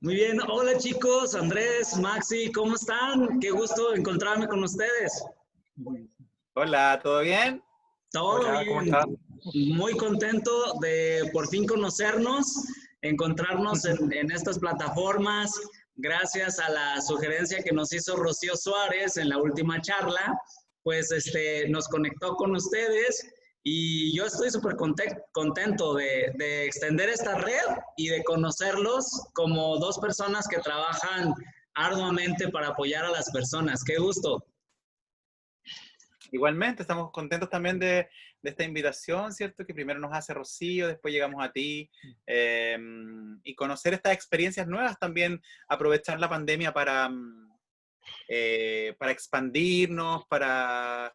Muy bien, hola chicos, Andrés, Maxi, ¿cómo están? Qué gusto encontrarme con ustedes. Hola, ¿todo bien? Todo Hola, ¿cómo bien, estás? muy contento de por fin conocernos, encontrarnos en estas plataformas, gracias a la sugerencia que nos hizo Rocío Suárez en la última charla, pues nos conectó con ustedes y yo estoy súper contento de extender esta red y de conocerlos como dos personas que trabajan arduamente para apoyar a las personas. Qué gusto. Igualmente, estamos contentos también de esta invitación, ¿cierto? Que primero nos hace Rocío, después llegamos a ti, y conocer estas experiencias nuevas también, aprovechar la pandemia para expandirnos, para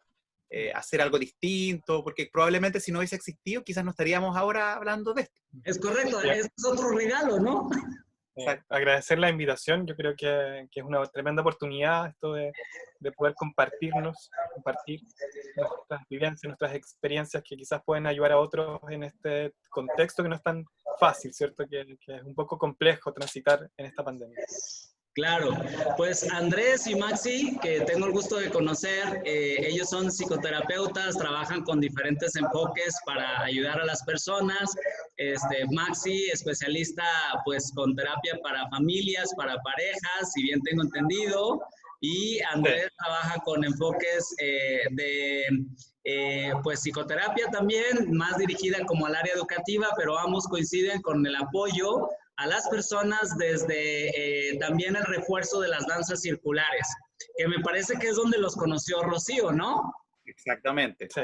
hacer algo distinto, porque probablemente si no hubiese existido, quizás no estaríamos ahora hablando de esto. Es correcto, Ya, es otro regalo, ¿no? Exacto. agradecer la invitación. Yo creo que es una tremenda oportunidad esto de poder compartir nuestras vivencias, nuestras experiencias que quizás pueden ayudar a otros en este contexto que no es tan fácil, ¿cierto? Que es un poco complejo transitar en esta pandemia. Claro, pues Andrés y Maxi, que tengo el gusto de conocer, ellos son psicoterapeutas, trabajan con diferentes enfoques para ayudar a las personas. Maxi, especialista pues con terapia para familias, para parejas, si bien tengo entendido, y Sí, Andrés trabaja con enfoques pues psicoterapia también, más dirigida como al área educativa, pero ambos coinciden con el apoyo a las personas desde también el refuerzo de las danzas circulares, que me parece que es donde los conoció Rocío, ¿no? Exactamente. sí.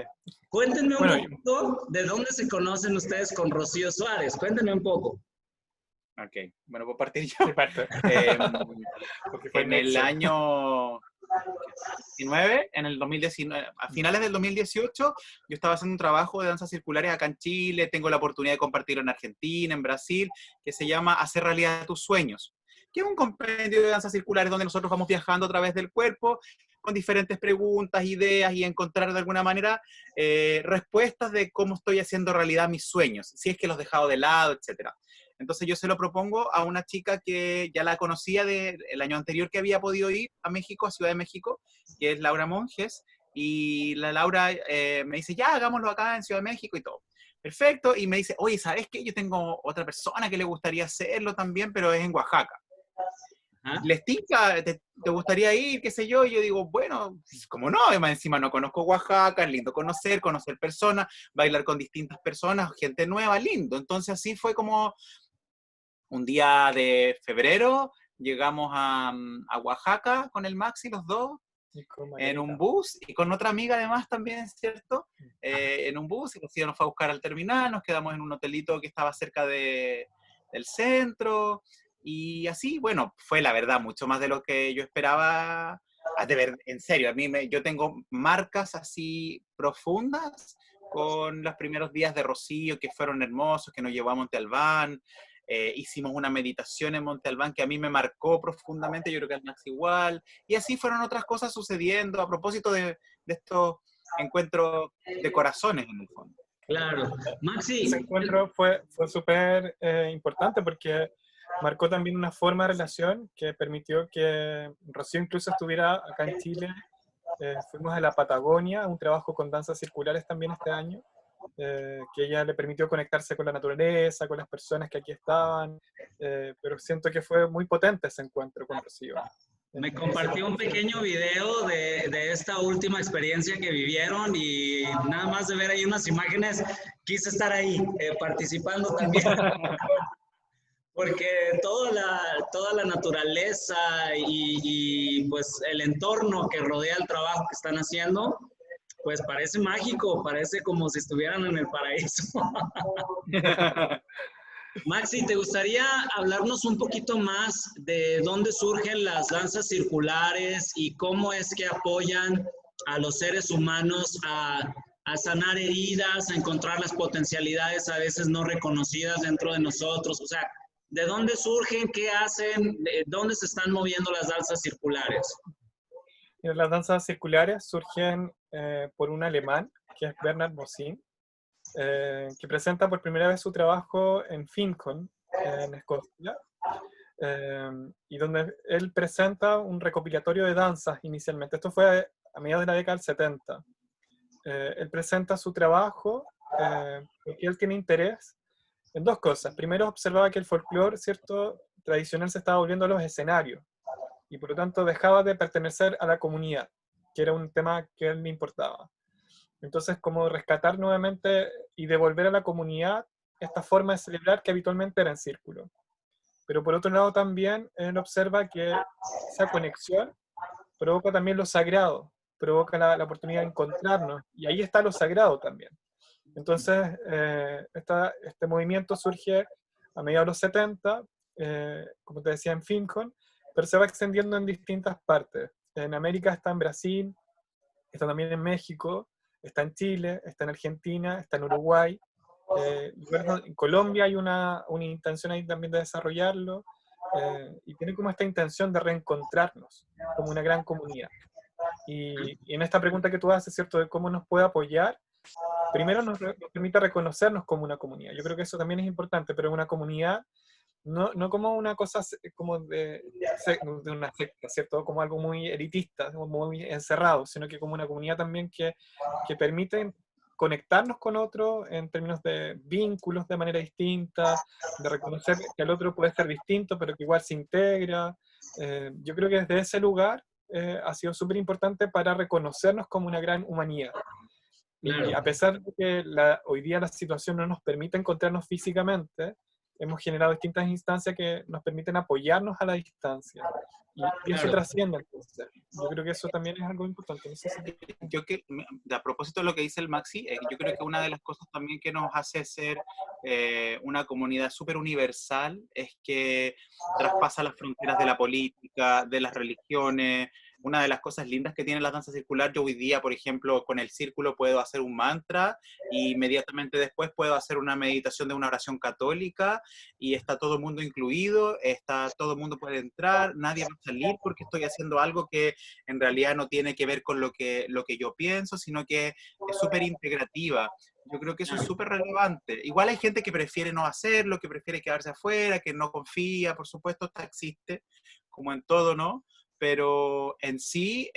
Cuéntenme un Bueno, poquito de dónde se conocen ustedes con Rocío Suárez, cuéntenme un poco. Ok, bueno, puedo partir sí, yo. parte, Em, porque fue el en el nexo. año 19, en el 2019, a finales del 2018, yo estaba haciendo un trabajo de danzas circulares acá en Chile, tengo la oportunidad de compartirlo en Argentina, en Brasil, que se llama Hacer realidad tus sueños, que es un compendio de danzas circulares donde nosotros vamos viajando a través del cuerpo con diferentes preguntas, ideas y encontrar de alguna manera respuestas de cómo estoy haciendo realidad mis sueños, si es que los he dejado de lado, etcétera. Entonces yo se lo propongo a una chica que ya la conocía del año anterior que había podido ir a México, a Ciudad de México, que es Laura Monjes, y la Laura me dice, ya, hagámoslo acá en Ciudad de México y todo. Perfecto, y me dice, oye, ¿sabes qué? Yo tengo otra persona que le gustaría hacerlo también, pero es en Oaxaca. ¿Ah? ¿Les tinca? ¿Te gustaría ir? ¿Qué sé yo? Y yo digo, bueno, como no, además encima no conozco Oaxaca, es lindo conocer personas, bailar con distintas personas, gente nueva, lindo. Entonces así fue como un día de febrero, llegamos a Oaxaca con el Maxi, los dos, Y con en un Margarita. bus y con otra amiga además también, ¿cierto? En un bus, y Rocío nos fue a buscar al terminal, nos quedamos en un hotelito que estaba cerca del centro, y así, bueno, fue la verdad mucho más de lo que yo esperaba. De ver, en serio, yo tengo marcas así profundas con los primeros días de Rocío, que fueron hermosos, que nos llevó a Monte Albán. Hicimos una meditación en Monte Albán que a mí me marcó profundamente, yo creo que al Max igual, y así fueron otras cosas sucediendo a propósito de estos encuentros de corazones en el fondo. Claro. Ese Maxi, encuentro fue súper importante porque marcó también una forma de relación que permitió que Rocío incluso estuviera acá en Chile. Fuimos a la Patagonia, a un trabajo con danzas circulares también este año, que ella le permitió conectarse con la naturaleza, con las personas que aquí estaban, pero siento que fue muy potente ese encuentro con Rocío. me En ese compartió un contexto. pequeño video de esta última experiencia que vivieron y nada más de ver ahí unas imágenes, quise estar ahí participando también. Porque toda la naturaleza pues el entorno que rodea el trabajo que están haciendo, pues parece mágico, parece como si estuvieran en el paraíso. Maxi, ¿te gustaría hablarnos un poquito más de dónde surgen las danzas circulares y cómo es que apoyan a los seres humanos a sanar heridas, a encontrar las potencialidades a veces no reconocidas dentro de nosotros? O sea, ¿de dónde surgen? ¿Qué hacen? ¿De dónde se están moviendo las danzas circulares? Las danzas circulares surgen por un alemán, que es Bernard Mosin, que presenta por primera vez su trabajo en Fincon, en Escocia, y donde él presenta un recopilatorio de danzas inicialmente. Esto fue a mediados de la década del 70. Él presenta su trabajo porque él tiene interés en dos cosas. Primero, observaba que el folclore, ¿cierto?, tradicional se estaba volviendo a los escenarios y por lo tanto dejaba de pertenecer a la comunidad, que era un tema que a él le importaba. Entonces, como rescatar nuevamente y devolver a la comunidad esta forma de celebrar que habitualmente era en círculo. Pero por otro lado también él observa que esa conexión provoca también lo sagrado, provoca la oportunidad de encontrarnos, y ahí está lo sagrado también. Entonces, este movimiento surge a mediados de los 70, como te decía, en Fincon, pero se va extendiendo en distintas partes. En América está en Brasil, está también en México, está en Chile, está en Argentina, está en Uruguay. En Colombia hay una intención ahí también de desarrollarlo, y tiene como esta intención de reencontrarnos como una gran comunidad. Y en esta pregunta que tú haces, ¿cierto?, de cómo nos puede apoyar, primero nos permite reconocernos como una comunidad. Yo creo que eso también es importante, pero una comunidad no como una cosa como de una secta, ¿cierto?, como algo muy elitista, muy encerrado, sino que como una comunidad también que permite conectarnos con otro en términos de vínculos de manera distinta, de reconocer que el otro puede ser distinto, pero que igual se integra. Yo creo que desde ese lugar ha sido súper importante para reconocernos como una gran humanidad. Y a pesar de que hoy día la situación no nos permite encontrarnos físicamente, hemos generado distintas instancias que nos permiten apoyarnos a la distancia. Y eso trasciende, entonces. Yo creo que eso también es algo importante. No sé si... A propósito de lo que dice el Maxi, yo creo que una de las cosas también que nos hace ser una comunidad súper universal es que traspasa las fronteras de la política, de las religiones. Una de las cosas lindas que tiene la danza circular, yo hoy día, por ejemplo, con el círculo puedo hacer un mantra y inmediatamente después puedo hacer una meditación de una oración católica y está todo el mundo incluido, todo el mundo puede entrar, nadie va a salir porque estoy haciendo algo que en realidad no tiene que ver con lo que yo pienso, sino que es súper integrativa. Yo creo que eso es súper relevante. Igual hay gente que prefiere no hacerlo, que prefiere quedarse afuera, que no confía, por supuesto, esto existe, como en todo, ¿no? Pero en sí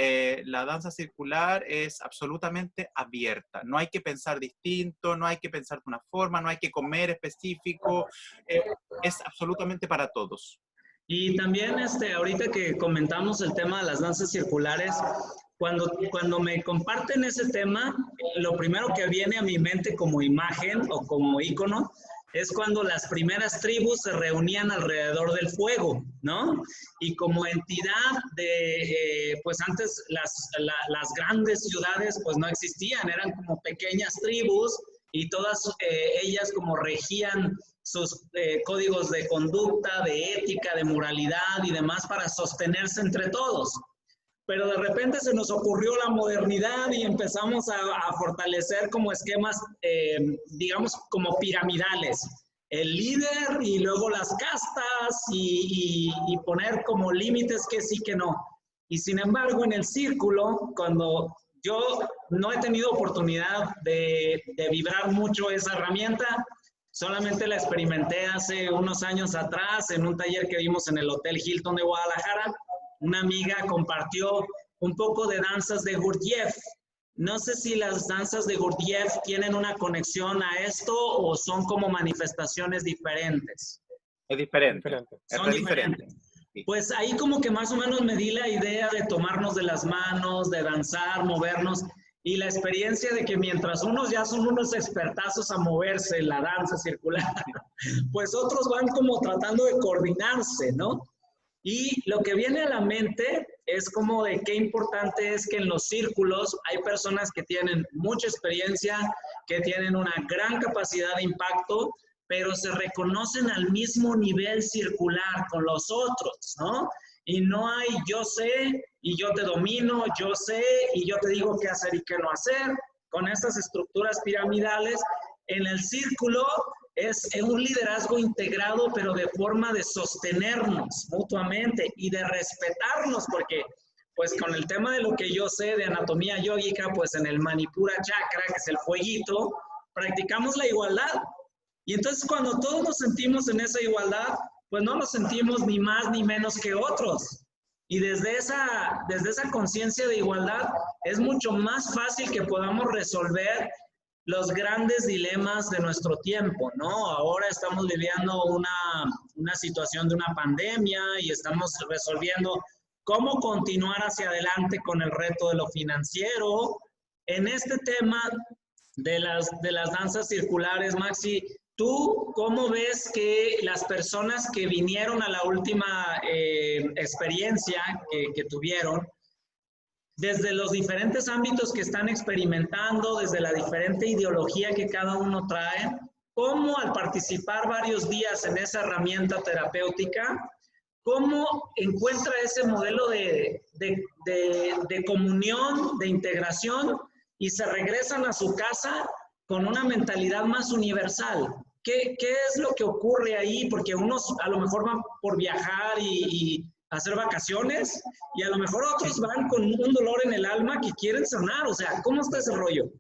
la danza circular es absolutamente abierta. No hay que pensar distinto, no hay que pensar de una forma, no hay que comer específico, es absolutamente para todos. Y también ahorita que comentamos el tema de las danzas circulares, cuando me comparten ese tema, lo primero que viene a mi mente como imagen o como ícono es cuando las primeras tribus se reunían alrededor del fuego, ¿no? Y como entidad pues antes las grandes ciudades pues no existían, eran como pequeñas tribus y todas ellas como regían sus códigos de conducta, de ética, de moralidad y demás para sostenerse entre todos. Pero de repente se nos ocurrió la modernidad y empezamos a fortalecer como esquemas, digamos, como piramidales. El líder y luego las castas y poner como límites que sí, que no. Y sin embargo, en el círculo, cuando yo no he tenido oportunidad de vibrar mucho esa herramienta, solamente la experimenté hace unos años atrás en un taller que vimos en el Hotel Hilton de Guadalajara. Una amiga compartió un poco de danzas de Gurdjieff. No sé si las danzas de Gurdjieff tienen una conexión a esto o son como manifestaciones diferentes. Es diferente. Son diferentes. Sí. Pues ahí como que más o menos me di la idea de tomarnos de las manos, de danzar, movernos, y la experiencia de que mientras unos ya son unos expertazos a moverse en la danza circular, pues otros van como tratando de coordinarse, ¿no? Y lo que viene a la mente es como de qué importante es que en los círculos hay personas que tienen mucha experiencia, que tienen una gran capacidad de impacto, pero se reconocen al mismo nivel circular con los otros, ¿no? Y no hay yo sé y yo te domino, yo sé y yo te digo qué hacer y qué no hacer. Con estas estructuras piramidales, en el círculo es un liderazgo integrado, pero de forma de sostenernos mutuamente y de respetarnos, porque pues con el tema de lo que yo sé de anatomía yógica, pues en el Manipura Chakra, que es el fueguito, practicamos la igualdad. Y entonces cuando todos nos sentimos en esa igualdad, pues no nos sentimos ni más ni menos que otros. Y desde esa conciencia de igualdad es mucho más fácil que podamos resolver los grandes dilemas de nuestro tiempo, ¿no? Ahora estamos viviendo una situación de una pandemia y estamos resolviendo cómo continuar hacia adelante con el reto de lo financiero. En este tema de las danzas circulares, Maxi, ¿tú cómo ves que las personas que vinieron a la última experiencia que tuvieron, desde los diferentes ámbitos que están experimentando, desde la diferente ideología que cada uno trae, cómo al participar varios días en esa herramienta terapéutica, cómo encuentra ese modelo de comunión, de integración, y se regresan a su casa con una mentalidad más universal? ¿Qué es lo que ocurre ahí? Porque unos a lo mejor van por viajar y hacer vacaciones, y a lo mejor otros van con un dolor en el alma que quieren sanar. O sea, ¿cómo está ese rollo?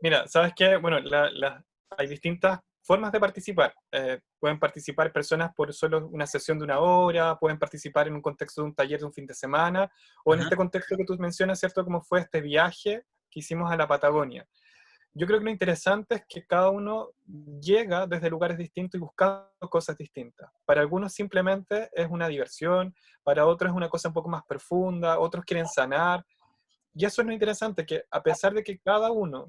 Mira, ¿sabes qué? Bueno, hay distintas formas de participar. Pueden participar personas por solo una sesión de 1 hora, pueden participar en un contexto de un taller de un fin de semana, o en este contexto que tú mencionas, ¿cierto? Como fue este viaje que hicimos a la Patagonia. Yo creo que lo interesante es que cada uno llega desde lugares distintos y buscando cosas distintas. Para algunos simplemente es una diversión, para otros es una cosa un poco más profunda, otros quieren sanar. Y eso es lo interesante, que a pesar de que cada uno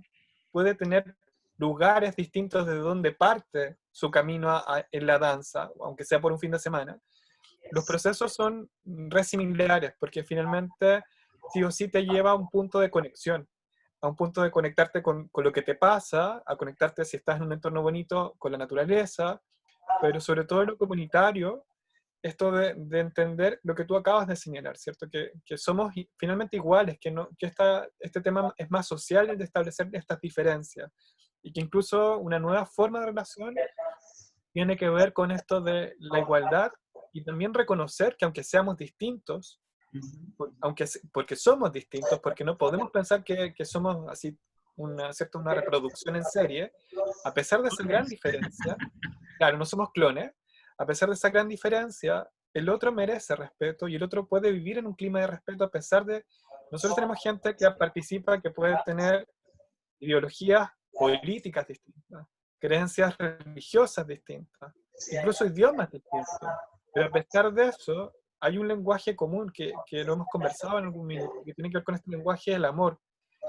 puede tener lugares distintos de donde parte su camino en la danza, aunque sea por un fin de semana, los procesos son re similares, porque finalmente sí o sí te lleva a un punto de conexión, a un punto de conectarte con lo que te pasa, a conectarte, si estás en un entorno bonito, con la naturaleza, pero sobre todo en lo comunitario, esto de entender lo que tú acabas de señalar, ¿cierto? Que somos finalmente iguales, que este tema es más social, el de establecer estas diferencias, y que incluso una nueva forma de relación tiene que ver con esto de la igualdad, y también reconocer que aunque seamos distintos, porque somos distintos, porque no podemos pensar que somos así una reproducción en serie, a pesar de esa gran diferencia, claro, no somos clones, a pesar de esa gran diferencia, el otro merece respeto y el otro puede vivir en un clima de respeto a pesar de... Nosotros tenemos gente que participa, que puede tener ideologías políticas distintas, creencias religiosas distintas, incluso idiomas distintos, pero a pesar de eso, hay un lenguaje común que lo hemos conversado en algún minuto, que tiene que ver con este lenguaje del amor,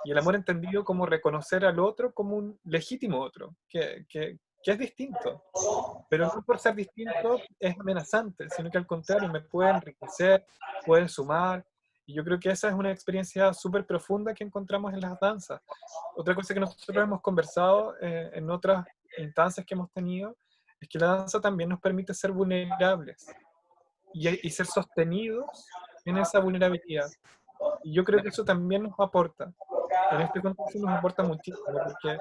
y el amor entendido como reconocer al otro como un legítimo otro, que es distinto, pero no por ser distinto es amenazante, sino que al contrario, me puede enriquecer, puede sumar, y yo creo que esa es una experiencia súper profunda que encontramos en las danzas. Otra cosa que nosotros hemos conversado en otras instancias que hemos tenido, es que la danza también nos permite ser vulnerables, y ser sostenidos en esa vulnerabilidad. Y yo creo que eso también nos aporta. En este contexto nos aporta muchísimo, porque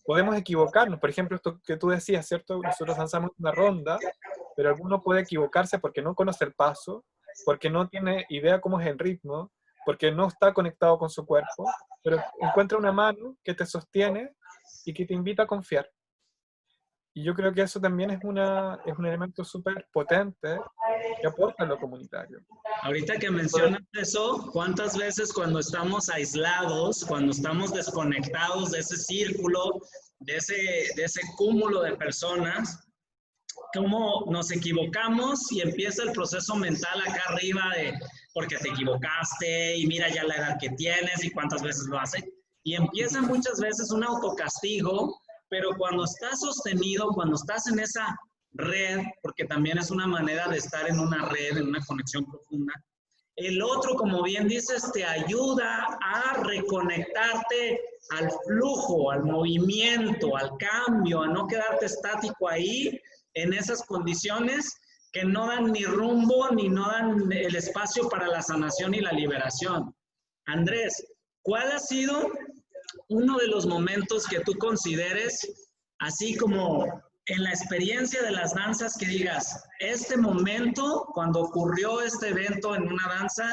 podemos equivocarnos. Por ejemplo, esto que tú decías, ¿cierto? Nosotros danzamos una ronda, pero alguno puede equivocarse porque no conoce el paso, porque no tiene idea cómo es el ritmo, porque no está conectado con su cuerpo, pero encuentra una mano que te sostiene y que te invita a confiar. Y yo creo que eso también es un elemento súper potente que aporta a lo comunitario. Ahorita que mencionas eso, ¿cuántas veces cuando estamos aislados, cuando estamos desconectados de ese círculo, de ese cúmulo de personas, cómo nos equivocamos y empieza el proceso mental acá arriba de porque te equivocaste y mira ya la edad que tienes y cuántas veces lo hace? Y empieza muchas veces un autocastigo, pero cuando estás sostenido, cuando estás en esa red, porque también es una manera de estar en una red, en una conexión profunda, el otro, como bien dices, te ayuda a reconectarte al flujo, al movimiento, al cambio, a no quedarte estático ahí en esas condiciones que no dan ni rumbo ni no dan el espacio para la sanación y la liberación. Andrés, ¿cuál ha sido uno de los momentos que tú consideres, así como en la experiencia de las danzas, que digas, este momento, cuando ocurrió este evento en una danza,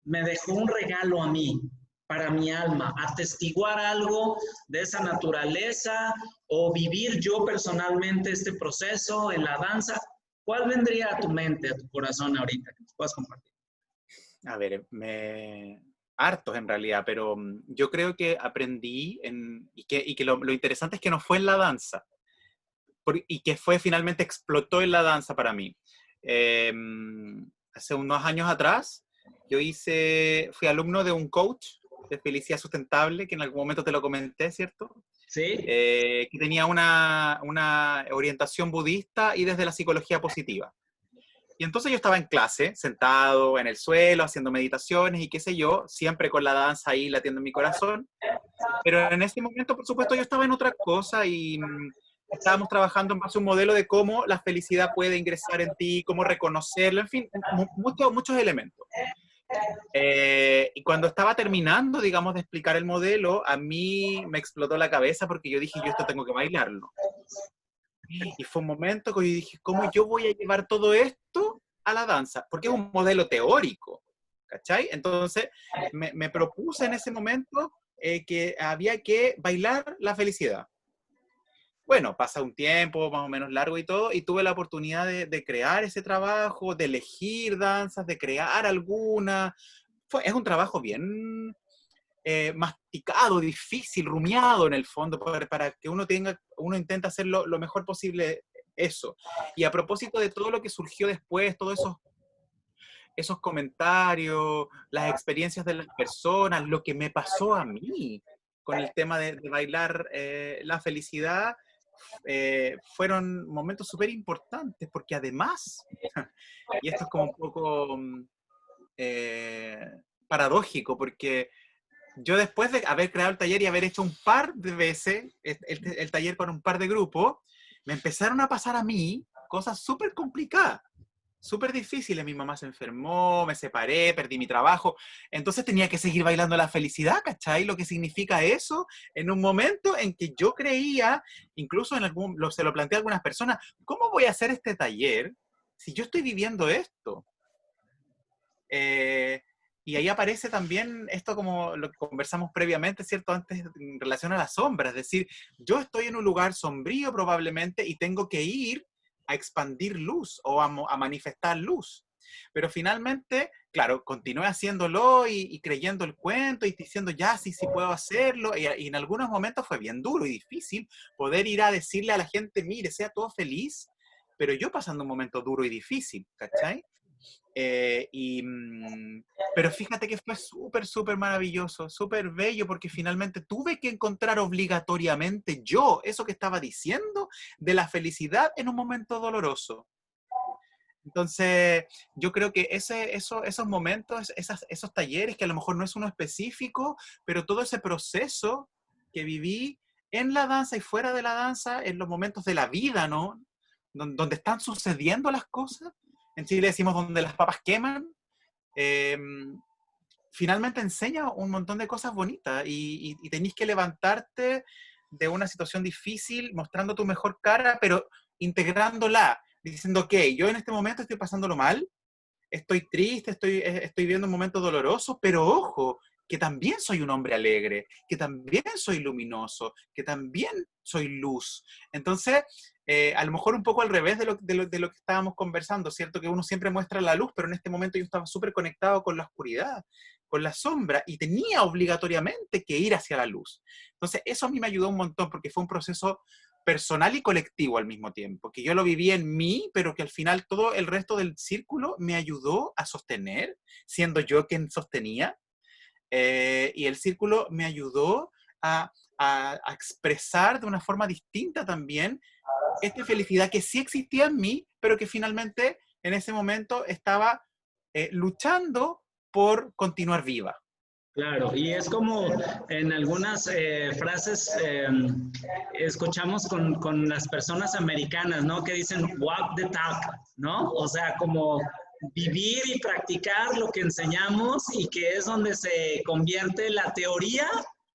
me dejó un regalo a mí, para mi alma, atestiguar algo de esa naturaleza o vivir yo personalmente este proceso en la danza? ¿cuál vendría a tu mente, a tu corazón ahorita que nos puedas compartir? A ver, hartos en realidad, pero yo creo que aprendí, y que lo interesante es que no fue en la danza, y que finalmente explotó en la danza para mí. Hace unos años atrás, fui alumno de un coach de felicidad sustentable, que en algún momento te lo comenté, ¿cierto? Sí. Que tenía una orientación budista y desde la psicología positiva. Y entonces yo estaba en clase, sentado en el suelo, haciendo meditaciones y qué sé yo, siempre con la danza ahí latiendo en mi corazón. Pero en ese momento, por supuesto, yo estaba en otra cosa y estábamos trabajando en base a un modelo de cómo la felicidad puede ingresar en ti, cómo reconocerlo, en fin, muchos elementos. Y cuando estaba terminando, digamos, de explicar el modelo, a mí me explotó la cabeza porque yo dije, yo esto tengo que bailarlo. Y fue un momento que yo dije, ¿cómo yo voy a llevar todo esto a la danza? Porque es un modelo teórico, ¿cachai? Entonces me propuse en ese momento que había que bailar la felicidad. Bueno, pasa un tiempo más o menos largo y todo, y tuve la oportunidad de crear ese trabajo, de elegir danzas, de crear alguna. Es un trabajo bien masticado, difícil, rumiado en el fondo, para que uno intenta hacer lo mejor posible eso. Y a propósito de todo lo que surgió después, todos esos comentarios, las experiencias de las personas, lo que me pasó a mí con el tema de bailar la felicidad, fueron momentos súper importantes, porque además, y esto es como un poco paradójico, porque yo después de haber creado el taller y haber hecho un par de veces el taller con un par de grupos, me empezaron a pasar a mí cosas súper complicadas, súper difíciles. Mi mamá se enfermó, me separé, perdí mi trabajo. Entonces tenía que seguir bailando la felicidad, ¿cachai? Lo que significa eso en un momento en que yo creía, incluso se lo planteé a algunas personas, ¿cómo voy a hacer este taller si yo estoy viviendo esto? Y ahí aparece también esto como lo que conversamos previamente, ¿cierto? Antes en relación a la sombra, es decir, yo estoy en un lugar sombrío probablemente y tengo que ir a expandir luz o a manifestar luz. Pero finalmente, claro, continué haciéndolo y creyendo el cuento y diciendo, ya, sí puedo hacerlo. Y en algunos momentos fue bien duro y difícil poder ir a decirle a la gente, mire, sea todo feliz, pero yo pasando un momento duro y difícil, ¿cachai? Pero fíjate que fue súper maravilloso, súper bello, porque finalmente tuve que encontrar obligatoriamente yo eso que estaba diciendo de la felicidad en un momento doloroso. Entonces, yo creo que esos momentos, esos talleres, que a lo mejor no es uno específico, pero todo ese proceso que viví en la danza y fuera de la danza, en los momentos de la vida, ¿no? Donde están sucediendo las cosas. En Chile decimos donde las papas queman. Finalmente enseña un montón de cosas bonitas y tenés que levantarte de una situación difícil mostrando tu mejor cara, pero integrándola, diciendo, ok, yo en este momento estoy pasándolo mal, estoy triste, estoy viendo un momento doloroso, pero ojo, que también soy un hombre alegre, que también soy luminoso, que también soy luz. Entonces, a lo mejor un poco al revés de lo que estábamos conversando, ¿cierto? Que uno siempre muestra la luz, pero en este momento yo estaba súper conectado con la oscuridad, con la sombra, y tenía obligatoriamente que ir hacia la luz. Entonces, eso a mí me ayudó un montón, porque fue un proceso personal y colectivo al mismo tiempo, que yo lo viví en mí, pero que al final todo el resto del círculo me ayudó a sostener, siendo yo quien sostenía, y el círculo me ayudó a expresar de una forma distinta también esta felicidad que sí existía en mí, pero que finalmente en ese momento estaba luchando por continuar viva. Claro, y es como en algunas frases escuchamos con las personas americanas, ¿no? Que dicen walk the talk, ¿no? O sea, como vivir y practicar lo que enseñamos y que es donde se convierte la teoría,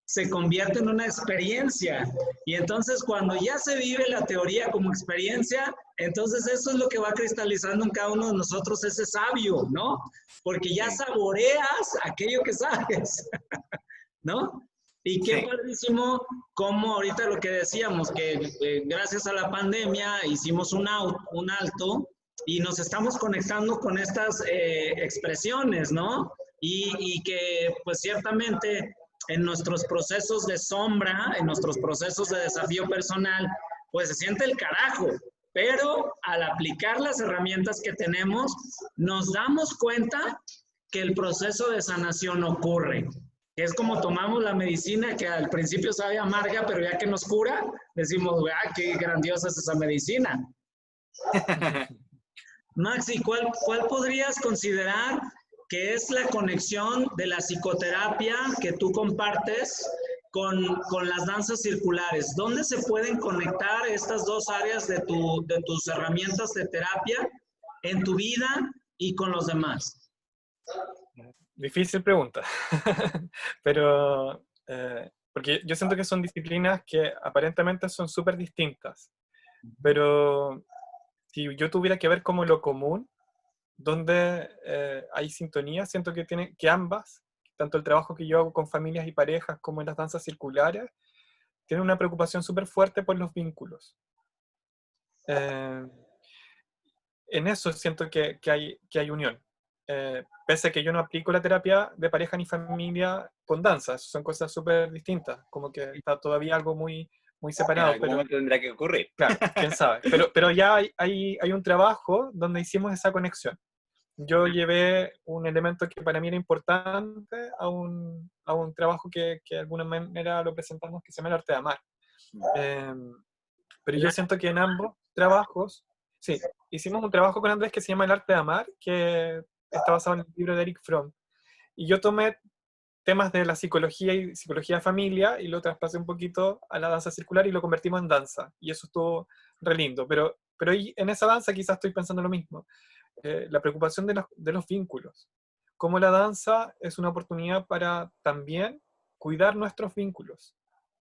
se convierte en una experiencia. Y entonces cuando ya se vive la teoría como experiencia, entonces eso es lo que va cristalizando en cada uno de nosotros, ese sabio, ¿no? Porque ya saboreas aquello que sabes, ¿no? Y qué padrísimo como ahorita lo que decíamos, que gracias a la pandemia hicimos un alto y nos estamos conectando con estas expresiones, ¿no? Y que pues ciertamente en nuestros procesos de sombra, en nuestros procesos de desafío personal, pues se siente el carajo, pero al aplicar las herramientas que tenemos, nos damos cuenta que el proceso de sanación ocurre. Es como tomamos la medicina que al principio sabe amarga, pero ya que nos cura, decimos, ¡ah, qué grandiosa es esa medicina! Maxi, ¿cuál podrías considerar que es la conexión de la psicoterapia que tú compartes con las danzas circulares? ¿Dónde se pueden conectar estas dos áreas de tus herramientas de terapia en tu vida y con los demás? Difícil pregunta, pero porque yo siento que son disciplinas que aparentemente son súper distintas, pero si yo tuviera que ver como lo común, donde hay sintonía, siento que ambas, tanto el trabajo que yo hago con familias y parejas como en las danzas circulares, tienen una preocupación súper fuerte por los vínculos. En eso siento que hay unión. Pese a que yo no aplico la terapia de pareja ni familia con danza, son cosas súper distintas, como que está todavía algo muy separado. En algún momento tendrá que ocurrir. Claro, quién sabe. Pero ya hay un trabajo donde hicimos esa conexión. Yo llevé un elemento que para mí era importante a un trabajo que de alguna manera lo presentamos, que se llama el arte de amar. Pero yo siento que en ambos trabajos, sí, hicimos un trabajo con Andrés que se llama El arte de amar, que está basado en el libro de Eric Fromm. Y yo tomé temas de la psicología y psicología de familia y lo traspasé un poquito a la danza circular y lo convertimos en danza. Y eso estuvo re lindo. Pero en esa danza quizás estoy pensando lo mismo. La preocupación de los vínculos. Cómo la danza es una oportunidad para también cuidar nuestros vínculos,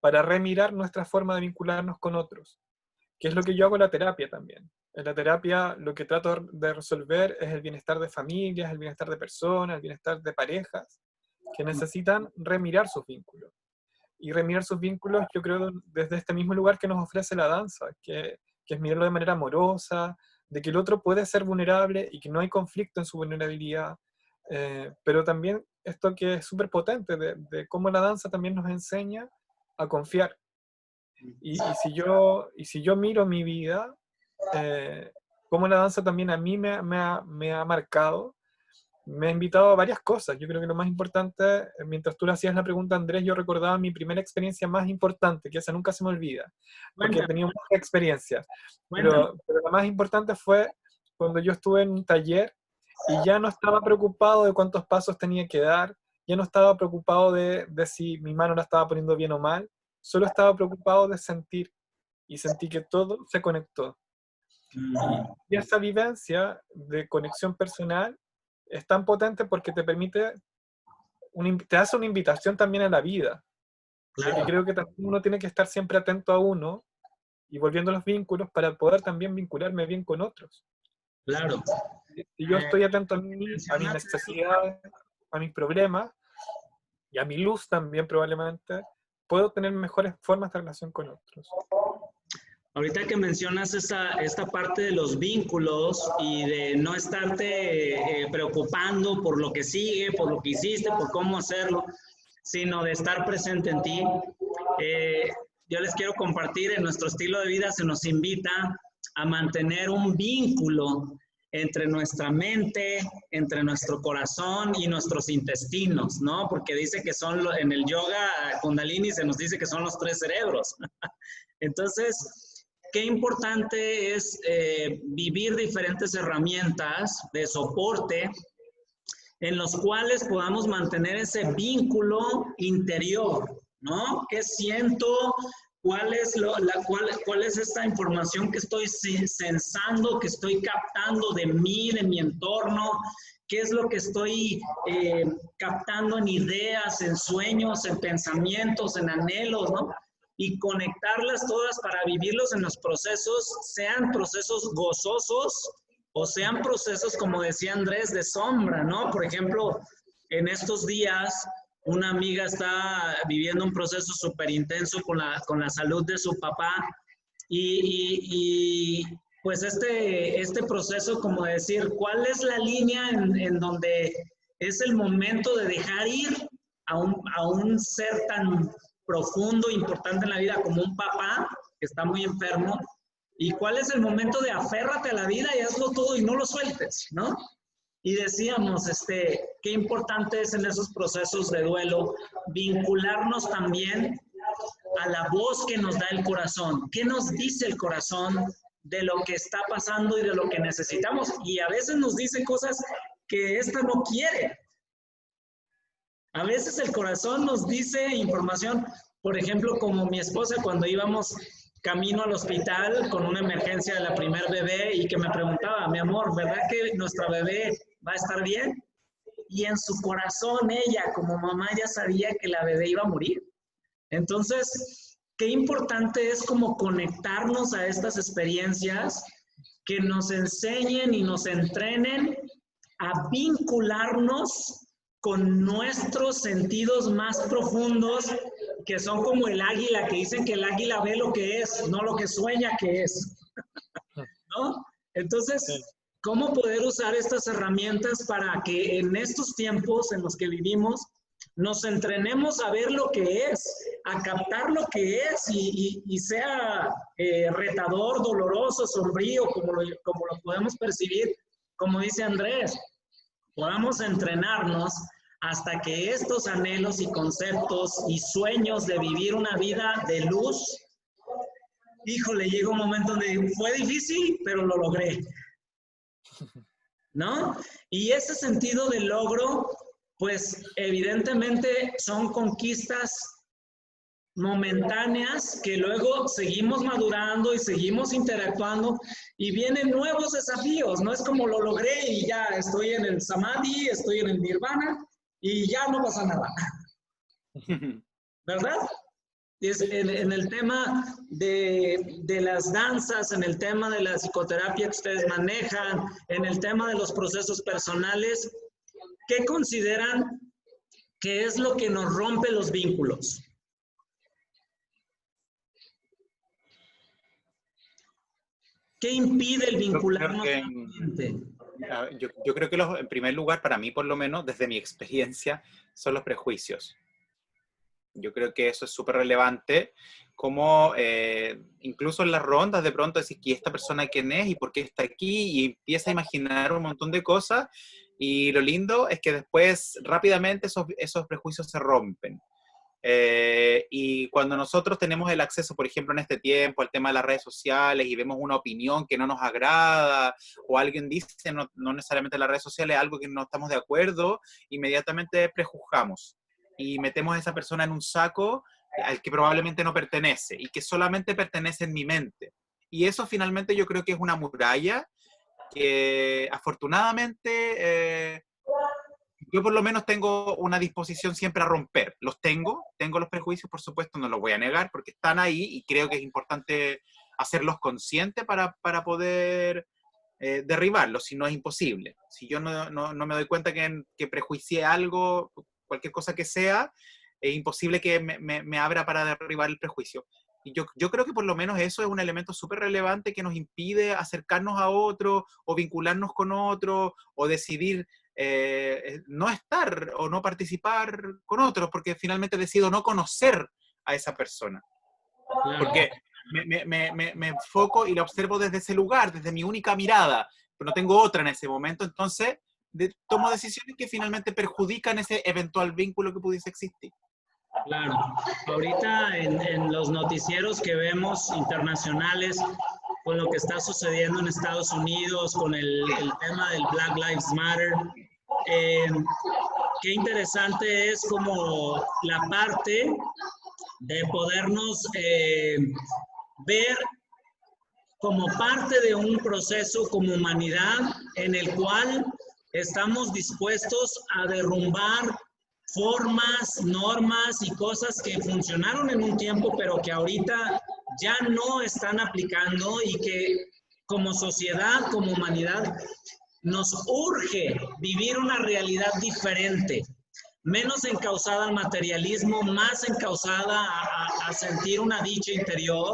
para remirar nuestra forma de vincularnos con otros, que es lo que yo hago en la terapia también. En la terapia lo que trato de resolver es el bienestar de familias, el bienestar de personas, el bienestar de parejas, que necesitan remirar sus vínculos. Y remirar sus vínculos, yo creo, desde este mismo lugar que nos ofrece la danza, que es mirarlo de manera amorosa, de que el otro puede ser vulnerable y que no hay conflicto en su vulnerabilidad, pero también esto que es súper potente, de cómo la danza también nos enseña a confiar. Y si yo miro mi vida, cómo la danza también a mí me ha marcado, me ha invitado a varias cosas. Yo creo que lo más importante, mientras tú le hacías la pregunta, Andrés, yo recordaba mi primera experiencia más importante, que esa nunca se me olvida, porque he tenido muchas experiencias. Pero la más importante fue cuando yo estuve en un taller y ya no estaba preocupado de cuántos pasos tenía que dar, ya no estaba preocupado de si mi mano la estaba poniendo bien o mal, solo estaba preocupado de sentir, y sentí que todo se conectó. Y esa vivencia de conexión personal es tan potente porque te permite, te hace una invitación también a la vida. Claro. Y creo que también uno tiene que estar siempre atento a uno y volviendo a los vínculos para poder también vincularme bien con otros. Claro. Si yo estoy atento a mis necesidades, a mis problemas y a mi luz también probablemente, puedo tener mejores formas de relación con otros. Ahorita que mencionas esta parte de los vínculos y de no estarte preocupando por lo que sigue, por lo que hiciste, por cómo hacerlo, sino de estar presente en ti, yo les quiero compartir, en nuestro estilo de vida se nos invita a mantener un vínculo entre nuestra mente, entre nuestro corazón y nuestros intestinos, ¿no? Porque dice que en el yoga Kundalini se nos dice que son los 3 cerebros. Entonces, qué importante es vivir diferentes herramientas de soporte en los cuales podamos mantener ese vínculo interior, ¿no? ¿Qué siento? ¿Cuál es esta información que estoy sensando, que estoy captando de mí, de mi entorno? ¿Qué es lo que estoy captando en ideas, en sueños, en pensamientos, en anhelos, ¿no? Y conectarlas todas para vivirlos en los procesos, sean procesos gozosos o sean procesos, como decía Andrés, de sombra, ¿no? Por ejemplo, en estos días, una amiga está viviendo un proceso súper intenso con la salud de su papá y pues este proceso como de decir, ¿cuál es la línea en donde es el momento de dejar ir a un ser tan profundo, importante en la vida como un papá que está muy enfermo? ¿Y cuál es el momento de aférrate a la vida y hazlo todo y no lo sueltes, ¿no? Y decíamos, qué importante es en esos procesos de duelo vincularnos también a la voz que nos da el corazón. ¿Qué nos dice el corazón de lo que está pasando y de lo que necesitamos? Y a veces nos dice cosas que esta no quiere. A veces el corazón nos dice información, por ejemplo, como mi esposa cuando íbamos camino al hospital con una emergencia de la primer bebé y que me preguntaba, mi amor, ¿verdad que nuestra bebé va a estar bien? Y en su corazón ella, como mamá, ya sabía que la bebé iba a morir. Entonces, qué importante es como conectarnos a estas experiencias que nos enseñen y nos entrenen a vincularnos con nuestros sentidos más profundos, que son como el águila, que dicen que el águila ve lo que es, no lo que sueña que es, ¿no? Entonces, ¿cómo poder usar estas herramientas para que en estos tiempos en los que vivimos nos entrenemos a ver lo que es, a captar lo que es y sea retador, doloroso, sombrío, como lo podemos percibir, como dice Andrés? Podamos entrenarnos hasta que estos anhelos y conceptos y sueños de vivir una vida de luz, híjole, llegó un momento donde fue difícil, pero lo logré, ¿no? Y ese sentido de logro, pues evidentemente son conquistas momentáneas que luego seguimos madurando y seguimos interactuando y vienen nuevos desafíos. No es como lo logré y ya estoy en el samadhi, estoy en el nirvana y ya no pasa nada, ¿verdad? Es en el tema de las danzas, en el tema de la psicoterapia que ustedes manejan, en el tema de los procesos personales, ¿qué consideran que es lo que nos rompe los vínculos? ¿Qué impide el vincularnos con la gente? Yo creo que en primer lugar, para mí por lo menos, desde mi experiencia, son los prejuicios. Yo creo que eso es súper relevante, como incluso en las rondas de pronto decís, ¿y esta persona quién es? ¿Y por qué está aquí? Y empieza a imaginar un montón de cosas, y lo lindo es que después rápidamente esos prejuicios se rompen. Y cuando nosotros tenemos el acceso, por ejemplo, en este tiempo, al tema de las redes sociales y vemos una opinión que no nos agrada, o alguien dice, no necesariamente en las redes sociales, algo que no estamos de acuerdo, inmediatamente prejuzgamos y metemos a esa persona en un saco al que probablemente no pertenece y que solamente pertenece en mi mente. Y eso finalmente yo creo que es una muralla que afortunadamente yo por lo menos tengo una disposición siempre a romper. Tengo los prejuicios, por supuesto, no los voy a negar porque están ahí y creo que es importante hacerlos conscientes para poder derribarlos, si no es imposible. Si yo no me doy cuenta que prejuicié algo, cualquier cosa que sea, es imposible que me abra para derribar el prejuicio. Y yo creo que por lo menos eso es un elemento súper relevante que nos impide acercarnos a otro, o vincularnos con otro, o decidir no estar o no participar con otros, porque finalmente decido no conocer a esa persona. Claro. Porque me enfoco y la observo desde ese lugar, desde mi única mirada, pero no tengo otra en ese momento, entonces tomo decisiones que finalmente perjudican ese eventual vínculo que pudiese existir. Claro. Ahorita en los noticieros que vemos internacionales, con lo que está sucediendo en Estados Unidos, con el tema del Black Lives Matter, qué interesante es como la parte de podernos ver como parte de un proceso como humanidad en el cual estamos dispuestos a derrumbar formas, normas y cosas que funcionaron en un tiempo, pero que ahorita ya no están aplicando y que como sociedad, como humanidad, nos urge vivir una realidad diferente, menos encauzada al materialismo, más encauzada a sentir una dicha interior,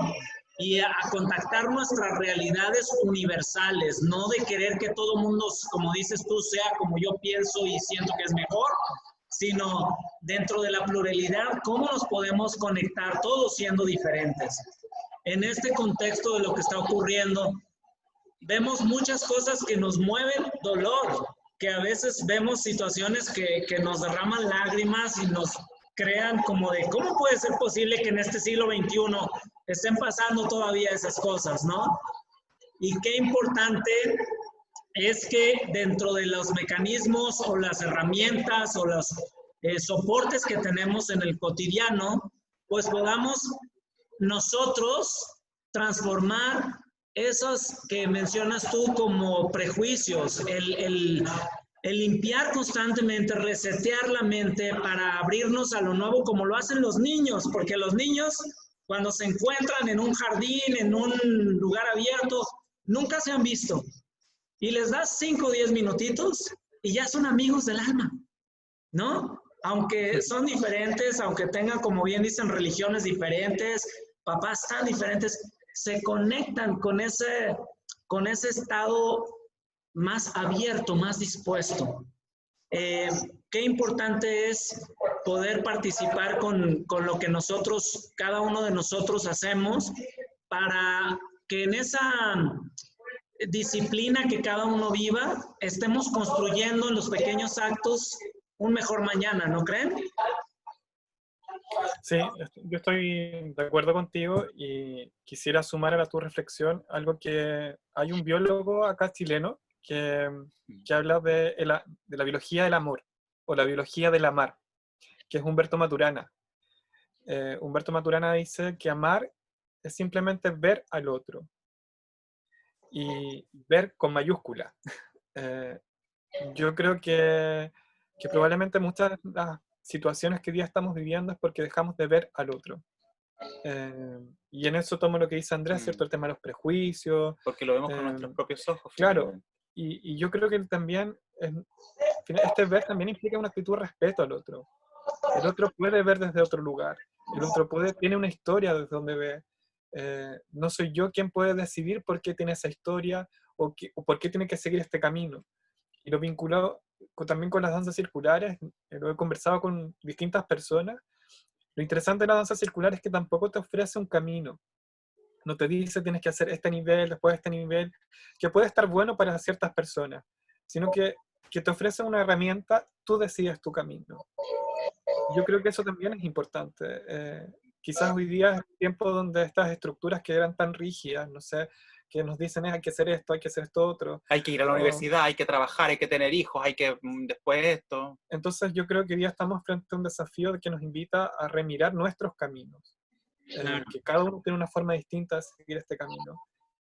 y a contactar nuestras realidades universales, no de querer que todo mundo, como dices tú, sea como yo pienso y siento que es mejor, sino dentro de la pluralidad, cómo nos podemos conectar todos siendo diferentes. En este contexto de lo que está ocurriendo, vemos muchas cosas que nos mueven dolor, que a veces vemos situaciones que nos derraman lágrimas y nos crean como de, ¿cómo puede ser posible que en este siglo XXI estén pasando todavía esas cosas, no? Y qué importante es que dentro de los mecanismos o las herramientas o los soportes que tenemos en el cotidiano, pues podamos nosotros transformar esos que mencionas tú como prejuicios, el limpiar constantemente, resetear la mente para abrirnos a lo nuevo como lo hacen los niños, porque los niños cuando se encuentran en un jardín, en un lugar abierto, nunca se han visto. Y les das 5 o 10 minutitos y ya son amigos del alma, ¿no? Aunque son diferentes, aunque tengan, como bien dicen, religiones diferentes, papás tan diferentes, se conectan con ese estado más abierto, más dispuesto. Qué importante es poder participar con lo que nosotros, cada uno de nosotros hacemos, para que en esa disciplina que cada uno viva, estemos construyendo en los pequeños actos un mejor mañana, ¿no creen? Sí, yo estoy de acuerdo contigo y quisiera sumar a tu reflexión algo que hay un biólogo acá chileno que habla de la biología del amor o la biología del amar, que es Humberto Maturana. Humberto Maturana dice que amar es simplemente ver al otro y ver con mayúscula. Yo creo que probablemente muchas de las situaciones que hoy día estamos viviendo es porque dejamos de ver al otro. Y en eso tomo lo que dice Andrés, ¿cierto? El tema de los prejuicios. Porque lo vemos con nuestros propios ojos. Claro, y yo creo que también, este ver también implica una actitud de respeto al otro. El otro puede ver desde otro lugar, el otro tiene una historia desde donde ve. No soy yo quien puede decidir por qué tiene esa historia o por qué tiene que seguir este camino. Y lo vinculado también con las danzas circulares, lo he conversado con distintas personas. Lo interesante de la danza circular es que tampoco te ofrece un camino. No te dice tienes que hacer este nivel, después este nivel, que puede estar bueno para ciertas personas, sino que te ofrece una herramienta, tú decides tu camino. Yo creo que eso también es importante. Quizás hoy día es un tiempo donde estas estructuras que eran tan rígidas, no sé, que nos dicen hay que hacer esto, hay que hacer esto otro. Hay que ir a la universidad, hay que trabajar, hay que tener hijos, hay que después esto. Entonces yo creo que hoy día estamos frente a un desafío que nos invita a remirar nuestros caminos. Que cada uno tiene una forma distinta de seguir este camino.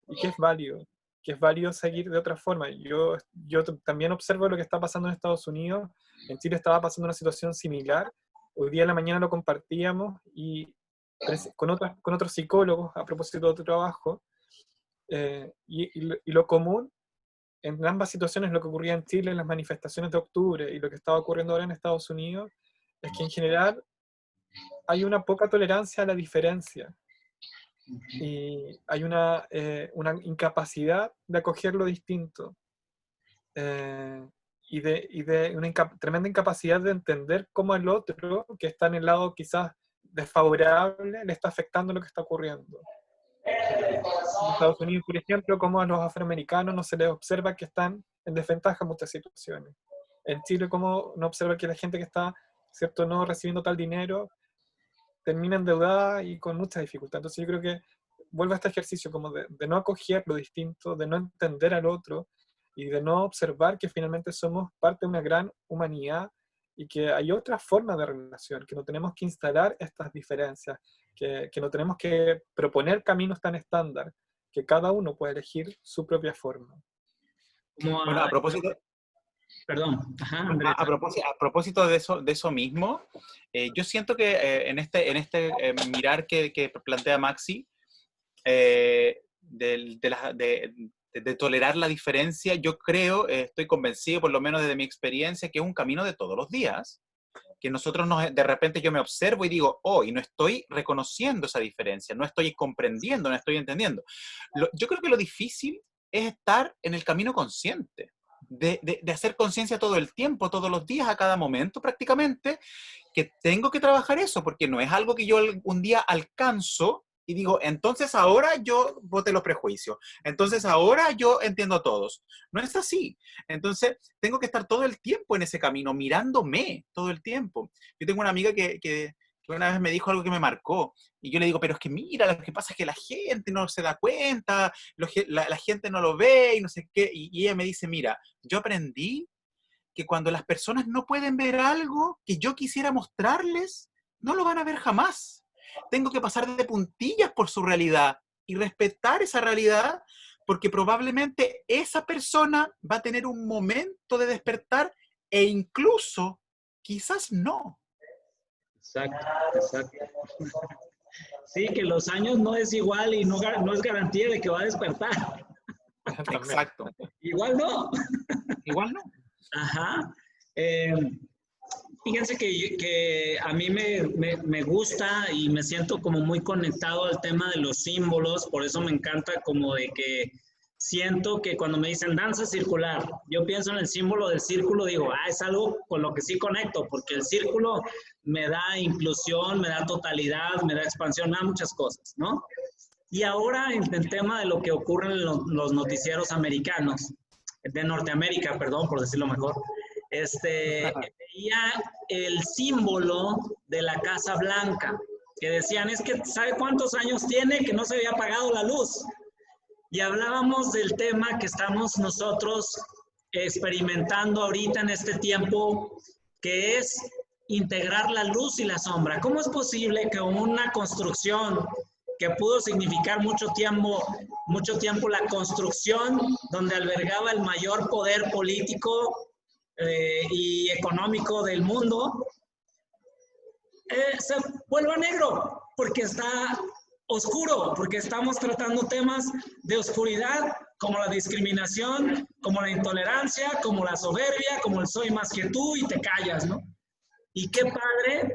Y que es válido seguir de otra forma. Yo también observo lo que está pasando en Estados Unidos. En Chile estaba pasando una situación similar. Hoy día en la mañana lo compartíamos y con otros psicólogos a propósito de tu trabajo. Y lo común en ambas situaciones, lo que ocurría en Chile en las manifestaciones de octubre y lo que estaba ocurriendo ahora en Estados Unidos, es que en general hay una poca tolerancia a la diferencia. Y hay una incapacidad de acoger lo distinto. Y de una tremenda incapacidad de entender cómo el otro, que está en el lado quizás desfavorable, le está afectando lo que está ocurriendo. En Estados Unidos, por ejemplo, como a los afroamericanos no se les observa que están en desventaja en muchas situaciones. En Chile, como no observa que la gente que está, ¿cierto?, no recibiendo tal dinero, termina endeudada y con mucha dificultad. Entonces yo creo que vuelve a este ejercicio como de no acoger lo distinto, de no entender al otro y de no observar que finalmente somos parte de una gran humanidad y que hay otras formas de relación, que no tenemos que instalar estas diferencias, que no tenemos que proponer caminos tan estándar, que cada uno puede elegir su propia forma. Bueno, a propósito... Perdón. Ajá, a propósito de eso mismo, yo siento que en este mirar que plantea Maxi, de tolerar la diferencia, yo creo, estoy convencido, por lo menos desde mi experiencia, que es un camino de todos los días. que nosotros de repente yo me observo y digo, oh, y no estoy reconociendo esa diferencia, no estoy comprendiendo, no estoy entendiendo. Yo creo que lo difícil es estar en el camino consciente, de hacer conciencia todo el tiempo, todos los días, a cada momento prácticamente, que tengo que trabajar eso, porque no es algo que yo un día alcanzo y digo, entonces ahora yo boté los prejuicios, entonces ahora yo entiendo a todos. No es así. Entonces tengo que estar todo el tiempo en ese camino, mirándome todo el tiempo. Yo tengo una amiga que una vez me dijo algo que me marcó, y yo le digo, pero es que mira, lo que pasa es que la gente no se da cuenta, la gente no lo ve y no sé qué, y ella me dice, mira, yo aprendí que cuando las personas no pueden ver algo que yo quisiera mostrarles, no lo van a ver jamás. Tengo que pasar de puntillas por su realidad y respetar esa realidad, porque probablemente esa persona va a tener un momento de despertar e incluso, quizás no. Exacto, exacto. Sí, que los años no es igual y no es garantía de que va a despertar. Exacto. Igual no. Igual no. Ajá. Fíjense que a mí me gusta y me siento como muy conectado al tema de los símbolos, por eso me encanta como de que siento que cuando me dicen danza circular, yo pienso en el símbolo del círculo, digo, es algo con lo que sí conecto, porque el círculo me da inclusión, me da totalidad, me da expansión, me da muchas cosas, ¿no? Y ahora en el tema de lo que ocurre en los noticieros americanos, de Norteamérica, perdón, por decirlo mejor, veía el símbolo de la Casa Blanca, que decían, es que ¿sabe cuántos años tiene que no se había apagado la luz? Y hablábamos del tema que estamos nosotros experimentando ahorita en este tiempo, que es integrar la luz y la sombra. ¿Cómo es posible que una construcción que pudo significar mucho tiempo la construcción donde albergaba el mayor poder político y económico del mundo, se vuelva negro, porque está oscuro, porque estamos tratando temas de oscuridad, como la discriminación, como la intolerancia, como la soberbia, como el soy más que tú y te callas, ¿no? Y qué padre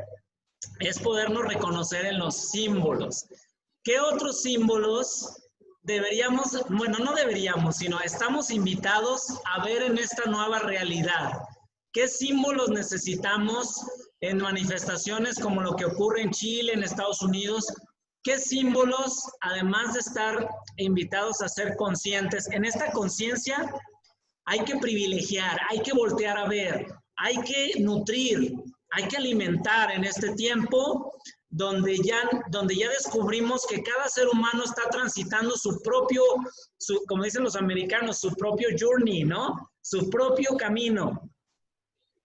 es podernos reconocer en los símbolos. ¿Qué otros símbolos deberíamos, bueno, no deberíamos, sino estamos invitados a ver en esta nueva realidad? ¿Qué símbolos necesitamos en manifestaciones como lo que ocurre en Chile, en Estados Unidos? ¿Qué símbolos, además de estar invitados a ser conscientes, en esta conciencia hay que privilegiar, hay que voltear a ver, hay que nutrir, hay que alimentar en este tiempo donde ya descubrimos que cada ser humano está transitando su propio, como dicen los americanos, su propio journey, ¿no? Su propio camino.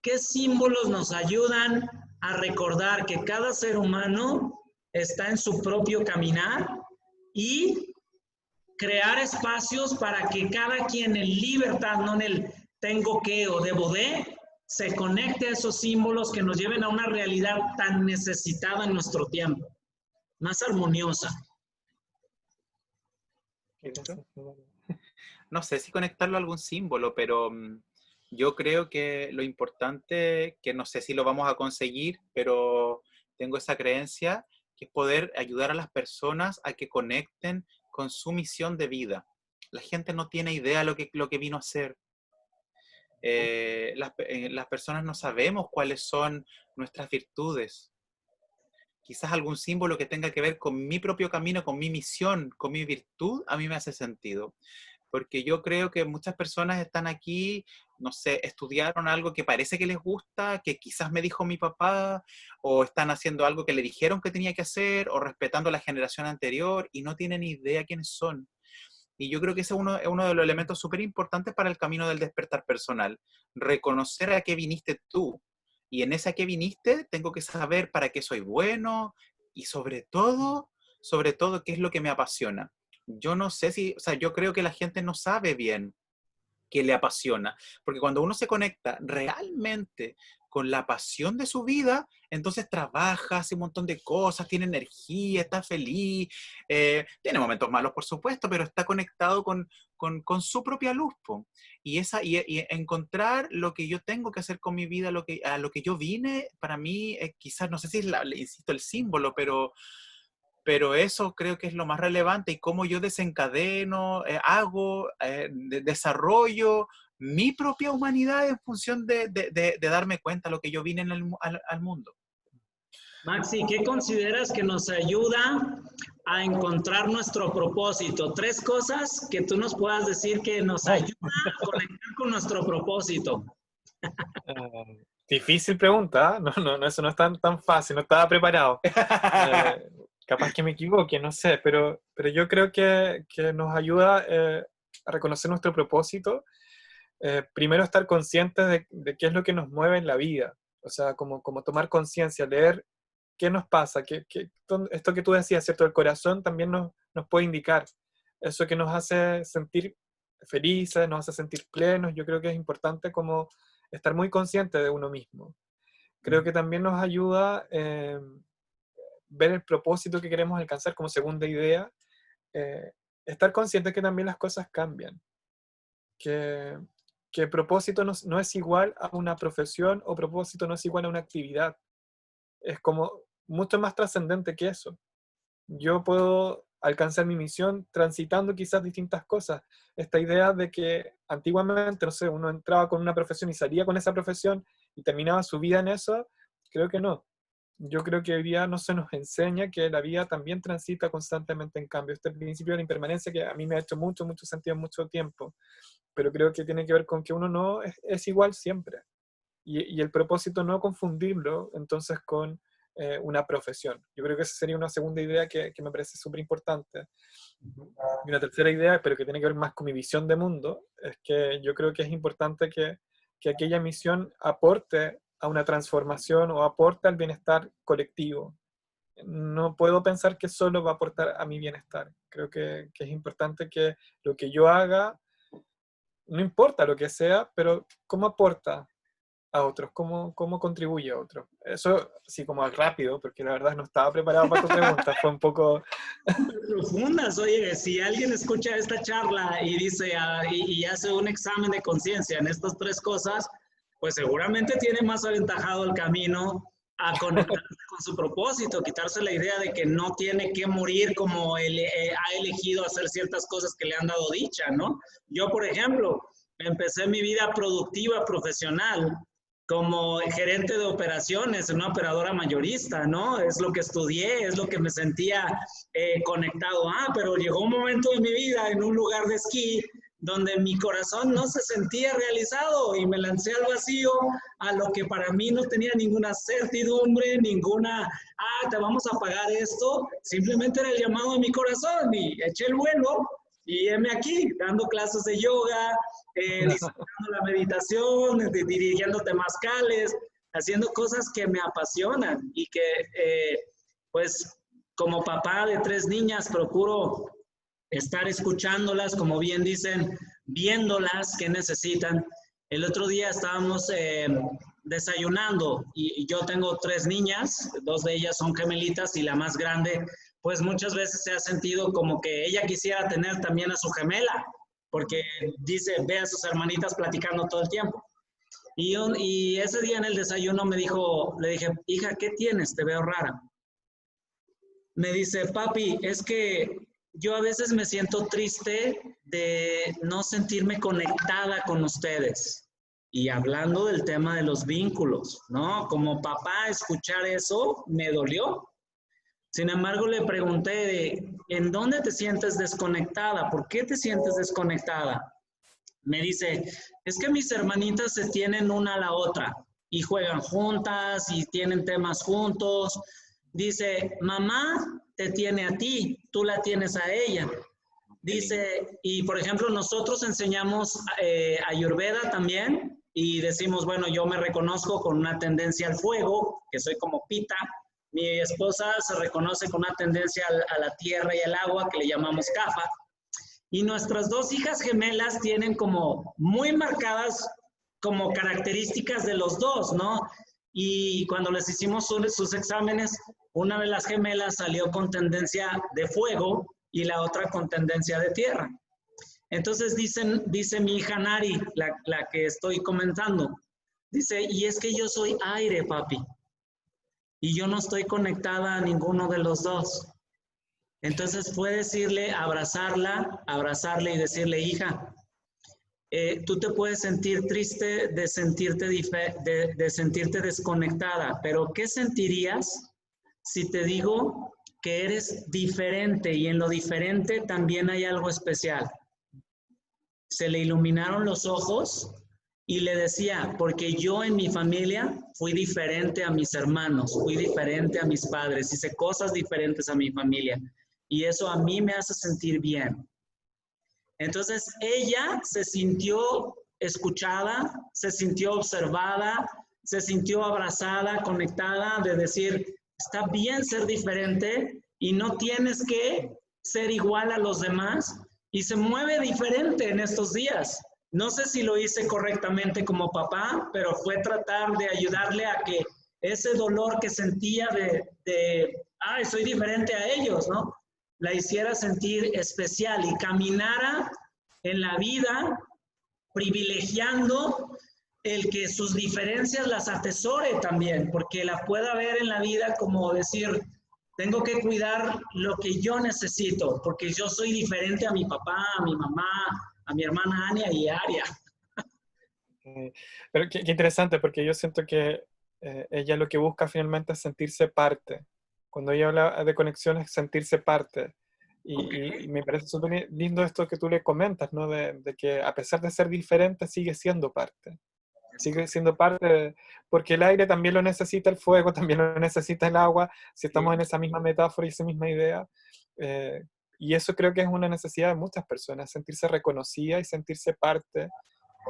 ¿Qué símbolos nos ayudan a recordar que cada ser humano está en su propio caminar y crear espacios para que cada quien en libertad, no en el tengo que o debo de, se conecte a esos símbolos que nos lleven a una realidad tan necesitada en nuestro tiempo, más armoniosa? No sé si conectarlo a algún símbolo, pero yo creo que lo importante, que no sé si lo vamos a conseguir, pero tengo esa creencia, que es poder ayudar a las personas a que conecten con su misión de vida. La gente no tiene idea lo que vino a hacer. Las personas no sabemos cuáles son nuestras virtudes. Quizás algún símbolo que tenga que ver con mi propio camino, con mi misión, con mi virtud, a mí me hace sentido. Porque yo creo que muchas personas están aquí, no sé, estudiaron algo que parece que les gusta, que quizás me dijo mi papá, o están haciendo algo que le dijeron que tenía que hacer, o respetando a la generación anterior, y no tienen ni idea quiénes son. Y yo creo que ese es uno de los elementos súper importantes para el camino del despertar personal. Reconocer a qué viniste tú. Y en ese a qué viniste, tengo que saber para qué soy bueno y sobre todo, qué es lo que me apasiona. Yo no sé si, o sea, yo creo que la gente no sabe bien qué le apasiona. Porque cuando uno se conecta realmente con la pasión de su vida, entonces trabaja, hace un montón de cosas, tiene energía, está feliz, tiene momentos malos, por supuesto, pero está conectado con su propia luz, po. Y encontrar lo que yo tengo que hacer con mi vida, a lo que yo vine, para mí, quizás, no sé si es, insisto, el símbolo, pero eso creo que es lo más relevante, y cómo yo desencadeno, desarrollo mi propia humanidad en función de darme cuenta de lo que yo vine al mundo. Maxi, ¿qué consideras que nos ayuda a encontrar nuestro propósito? 3 cosas que tú nos puedas decir que nos ayuda a conectar con nuestro propósito. Difícil pregunta, no, eso no es tan fácil, no estaba preparado. Capaz que me equivoque, no sé, pero yo creo que nos ayuda a reconocer nuestro propósito. Primero, estar conscientes de qué es lo que nos mueve en la vida. O sea, como tomar conciencia, leer qué nos pasa, esto que tú decías, ¿cierto? El corazón también nos puede indicar eso que nos hace sentir felices, nos hace sentir plenos. Yo creo que es importante como estar muy consciente de uno mismo. Creo que también nos ayuda ver el propósito que queremos alcanzar como segunda idea, estar consciente que también las cosas cambian, que propósito no es igual a una profesión, o propósito no es igual a una actividad. Es como mucho más trascendente que eso. Yo puedo alcanzar mi misión transitando quizás distintas cosas. Esta idea de que antiguamente, no sé, uno entraba con una profesión y salía con esa profesión y terminaba su vida en eso, creo que no. Yo creo que hoy día no se nos enseña que la vida también transita constantemente en cambio. Este principio de la impermanencia que a mí me ha hecho mucho sentido en mucho tiempo, pero creo que tiene que ver con que uno no es igual siempre. Y el propósito no confundirlo entonces con una profesión. Yo creo que esa sería una segunda idea que me parece súper importante. Y una tercera idea, pero que tiene que ver más con mi visión de mundo, es que yo creo que es importante que aquella misión aporte a una transformación o aporte al bienestar colectivo. No puedo pensar que solo va a aportar a mi bienestar. Creo que es importante que lo que yo haga, no importa lo que sea, pero cómo aporta a otros, cómo contribuye a otros. Eso sí, como rápido, porque la verdad no estaba preparado para tu pregunta, fue un poco Profundas. Oye, si alguien escucha esta charla y dice y hace un examen de conciencia en estas 3 cosas, pues seguramente tiene más aventajado el camino a conectarse con su propósito, quitarse la idea de que no tiene que morir como él ha elegido hacer ciertas cosas que le han dado dicha, ¿no? Yo, por ejemplo, empecé mi vida productiva profesional como gerente de operaciones en una operadora mayorista, ¿no? Es lo que estudié, es lo que me sentía conectado. Pero llegó un momento de mi vida en un lugar de esquí donde mi corazón no se sentía realizado y me lancé al vacío, a lo que para mí no tenía ninguna certidumbre, te vamos a pagar esto. Simplemente era el llamado de mi corazón y eché el vuelo y heme aquí, dando clases de yoga, disfrutando la meditación, dirigiendo temazcales, haciendo cosas que me apasionan y que, pues, como papá de 3 niñas, procuro estar escuchándolas, como bien dicen, viéndolas, qué necesitan. El otro día estábamos desayunando y yo tengo 3 niñas, 2 de ellas son gemelitas y la más grande, pues muchas veces se ha sentido como que ella quisiera tener también a su gemela, porque dice, ve a sus hermanitas platicando todo el tiempo. Y ese día en el desayuno le dije, hija, ¿qué tienes? Te veo rara. Me dice, papi, es que yo a veces me siento triste de no sentirme conectada con ustedes. Y hablando del tema de los vínculos, ¿no? Como papá, escuchar eso me dolió. Sin embargo, le pregunté, ¿en dónde te sientes desconectada? ¿Por qué te sientes desconectada? Me dice, es que mis hermanitas se tienen una a la otra y juegan juntas y tienen temas juntos. Dice, mamá te tiene a ti, tú la tienes a ella. Dice, y por ejemplo, nosotros enseñamos Ayurveda también y decimos, bueno, yo me reconozco con una tendencia al fuego, que soy como Pita. Mi esposa se reconoce con una tendencia a la tierra y al agua, que le llamamos Kapha. Y nuestras 2 hijas gemelas tienen como muy marcadas como características de los dos, ¿no? Y cuando les hicimos sus exámenes, una de las gemelas salió con tendencia de fuego y la otra con tendencia de tierra. Entonces dice mi hija Nari, la que estoy comentando, dice, y es que yo soy aire, papi, y yo no estoy conectada a ninguno de los dos. Entonces fue decirle, abrazarle y decirle, hija, tú te puedes sentir triste de sentirte desconectada, pero ¿qué sentirías si te digo que eres diferente y en lo diferente también hay algo especial? Se le iluminaron los ojos y le decía, porque yo en mi familia fui diferente a mis hermanos, fui diferente a mis padres, hice cosas diferentes a mi familia y eso a mí me hace sentir bien. Entonces ella se sintió escuchada, se sintió observada, se sintió abrazada, conectada, de decir, está bien ser diferente y no tienes que ser igual a los demás, y se mueve diferente en estos días. No sé si lo hice correctamente como papá, pero fue tratar de ayudarle a que ese dolor que sentía ay, soy diferente a ellos, ¿no? La hiciera sentir especial y caminara en la vida privilegiando el que sus diferencias las atesore también, porque la pueda ver en la vida como decir, tengo que cuidar lo que yo necesito, porque yo soy diferente a mi papá, a mi mamá, a mi hermana Ania y Aria. Pero qué interesante, porque yo siento que ella lo que busca finalmente es sentirse parte. Cuando ella habla de conexión es sentirse parte. Y me parece súper lindo esto que tú le comentas, ¿no? De que a pesar de ser diferente, sigue siendo parte. Sigue siendo parte, porque el aire también lo necesita, el fuego también lo necesita, el agua, si estamos en esa misma metáfora y esa misma idea. Y eso creo que es una necesidad de muchas personas, sentirse reconocida y sentirse parte.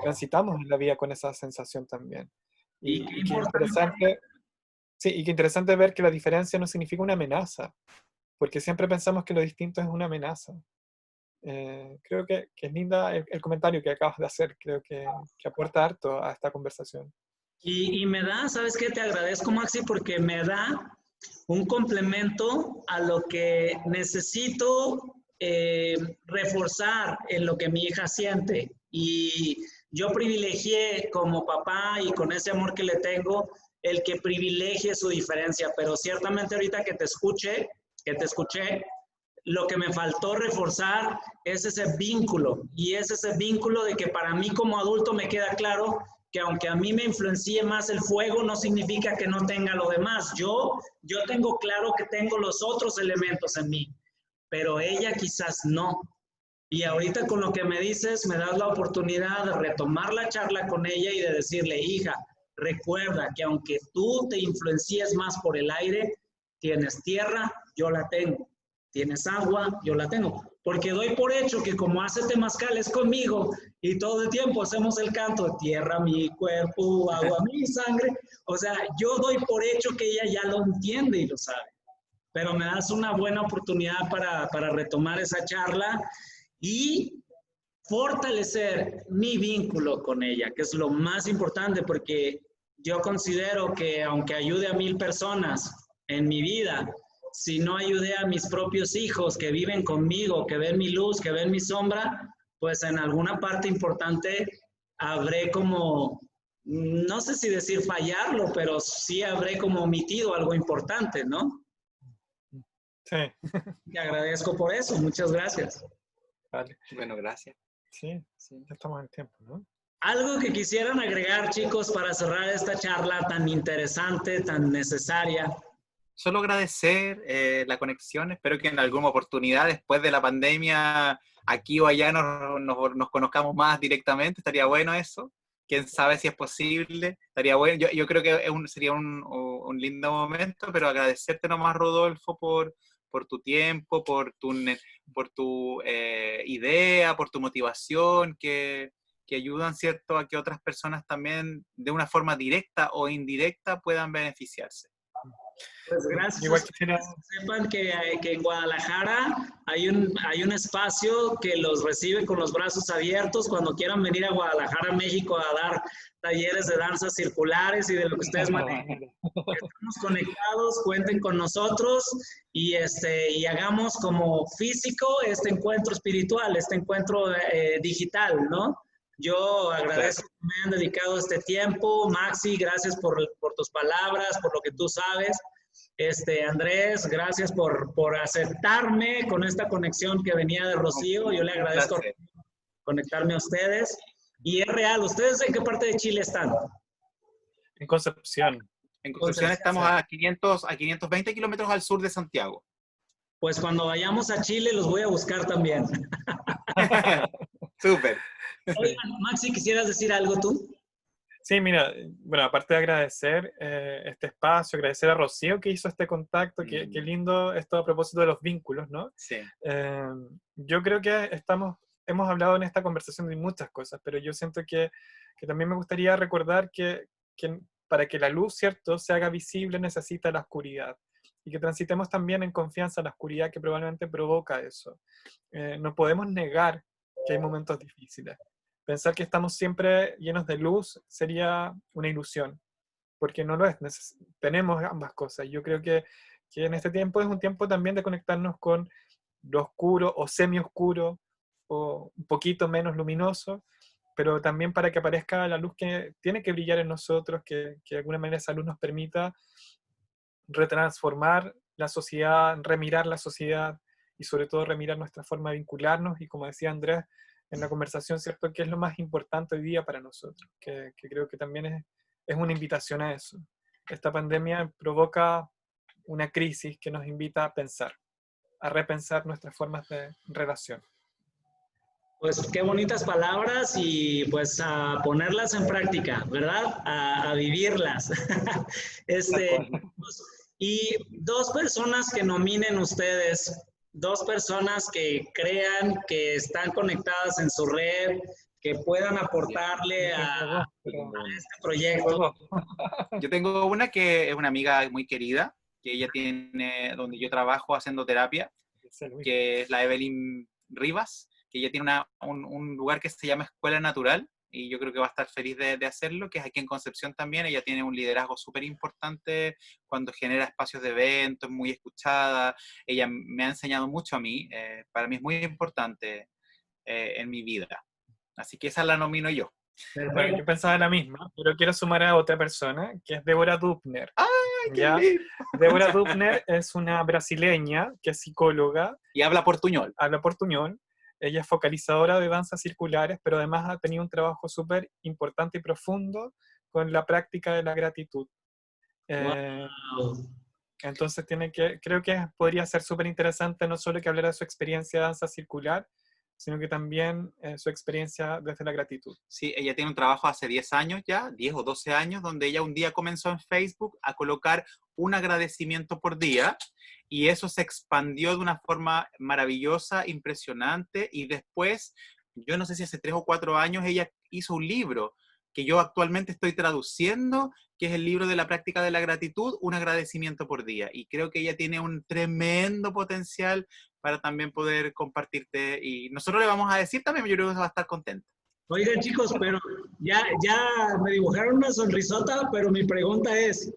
Transitamos en la vida con esa sensación también. Y qué interesante, sí, y qué interesante ver que la diferencia no significa una amenaza, porque siempre pensamos que lo distinto es una amenaza. Creo que es linda el comentario que acabas de hacer, creo que aporta harto a esta conversación. Y me da, ¿sabes qué? Te agradezco, Maxi, porque me da un complemento a lo que necesito reforzar en lo que mi hija siente. Y yo privilegié como papá y con ese amor que le tengo, el que privilegie su diferencia, pero ciertamente ahorita que te escuché, lo que me faltó reforzar es ese vínculo, y es ese vínculo de que para mí como adulto me queda claro que aunque a mí me influencie más el fuego, no significa que no tenga lo demás. Yo tengo claro que tengo los otros elementos en mí, pero ella quizás no. Y ahorita con lo que me dices, me das la oportunidad de retomar la charla con ella y de decirle, hija, recuerda que aunque tú te influencies más por el aire, tienes tierra, yo la tengo. Tienes agua, yo la tengo. Porque doy por hecho que como hace temazcales conmigo y todo el tiempo hacemos el canto de tierra, mi cuerpo, agua, mi sangre. O sea, yo doy por hecho que ella ya lo entiende y lo sabe. Pero me das una buena oportunidad para retomar esa charla y fortalecer mi vínculo con ella, que es lo más importante, porque yo considero que aunque ayude a 1000 personas en mi vida, si no ayudé a mis propios hijos que viven conmigo, que ven mi luz, que ven mi sombra, pues en alguna parte importante habré como, no sé si decir fallarlo, pero sí habré como omitido algo importante, ¿no? Sí. Te agradezco por eso, muchas gracias. Vale. Bueno, gracias. Sí, ya estamos en tiempo, ¿no? Algo que quisieran agregar, chicos, para cerrar esta charla tan interesante, tan necesaria. Solo agradecer la conexión. Espero que en alguna oportunidad, después de la pandemia, aquí o allá nos conozcamos más directamente. Estaría bueno eso. Quién sabe si es posible. Estaría bueno. Yo creo que sería un lindo momento, pero agradecerte nomás, Rodolfo, por tu tiempo, por tu idea, por tu motivación, que ayudan, ¿cierto?, a que otras personas también, de una forma directa o indirecta, puedan beneficiarse. Pues gracias. Igual quisiera... Sepan que en Guadalajara hay un espacio que los recibe con los brazos abiertos cuando quieran venir a Guadalajara, México, a dar talleres de danzas circulares y de lo que ustedes manejen. Estamos conectados, cuenten con nosotros y hagamos como físico este encuentro espiritual, este encuentro digital, ¿no? Yo agradezco que me hayan dedicado este tiempo. Maxi, gracias por tus palabras, por lo que tú sabes. Andrés, gracias por aceptarme con esta conexión que venía de Rocío. Yo le agradezco conectarme a ustedes. Y es real, ¿ustedes en qué parte de Chile están? En Concepción. En Concepción estamos a 520 kilómetros al sur de Santiago. Pues cuando vayamos a Chile los voy a buscar también. Súper. Oigan, Maxi, ¿quisieras decir algo tú? Sí, mira, bueno, aparte de agradecer este espacio, agradecer a Rocío que hizo este contacto, qué lindo esto a propósito de los vínculos, ¿no? Sí. Yo creo que hemos hablado en esta conversación de muchas cosas, pero yo siento que también me gustaría recordar que para que la luz, ¿cierto?, se haga visible necesita la oscuridad, y que transitemos también en confianza la oscuridad que probablemente provoca eso. No podemos negar que hay momentos difíciles. Pensar que estamos siempre llenos de luz sería una ilusión, porque no lo es. Tenemos ambas cosas. Yo creo que en este tiempo es un tiempo también de conectarnos con lo oscuro o semi-oscuro o un poquito menos luminoso, pero también para que aparezca la luz que tiene que brillar en nosotros, que de alguna manera esa luz nos permita retransformar la sociedad, remirar la sociedad y sobre todo remirar nuestra forma de vincularnos y, como decía Andrés en la conversación, ¿cierto?, que es lo más importante hoy día para nosotros, que creo que también es una invitación a eso. Esta pandemia provoca una crisis que nos invita a pensar, a repensar nuestras formas de relación. Pues qué bonitas palabras y pues a ponerlas en práctica, ¿verdad? A vivirlas. Y dos personas que nominen ustedes, dos personas que crean que están conectadas en su red, que puedan aportarle a este proyecto. Yo tengo una que es una amiga muy querida, que ella tiene, donde yo trabajo haciendo terapia, que es la Evelyn Rivas, que ella tiene un lugar que se llama Escuela Natural, y yo creo que va a estar feliz de hacerlo, que es aquí en Concepción también. Ella tiene un liderazgo súper importante cuando genera espacios de eventos, muy escuchada. Ella me ha enseñado mucho a mí, para mí es muy importante en mi vida. Así que esa la nomino yo. Bueno, yo pensaba la misma, pero quiero sumar a otra persona, que es Débora Dupner. ¡Ay, qué ¿Ya? lindo! Débora Dupner es una brasileña que es psicóloga. Y habla portuñol. Habla portuñol. Ella es focalizadora de danzas circulares, pero además ha tenido un trabajo súper importante y profundo con la práctica de la gratitud. Wow. Entonces creo que podría ser súper interesante no solo que hablara de su experiencia de danza circular, sino que también su experiencia desde la gratitud. Sí, ella tiene un trabajo hace 10 años ya, 10 o 12 años, donde ella un día comenzó en Facebook a colocar un agradecimiento por día, y eso se expandió de una forma maravillosa, impresionante, y después, yo no sé si hace 3 o 4 años, ella hizo un libro que yo actualmente estoy traduciendo, que es el libro de la práctica de la gratitud, un agradecimiento por día, y creo que ella tiene un tremendo potencial para también poder compartirte, y nosotros le vamos a decir también, yo creo que va a estar contenta. Oigan, chicos, pero ya me dibujaron una sonrisota, pero mi pregunta es,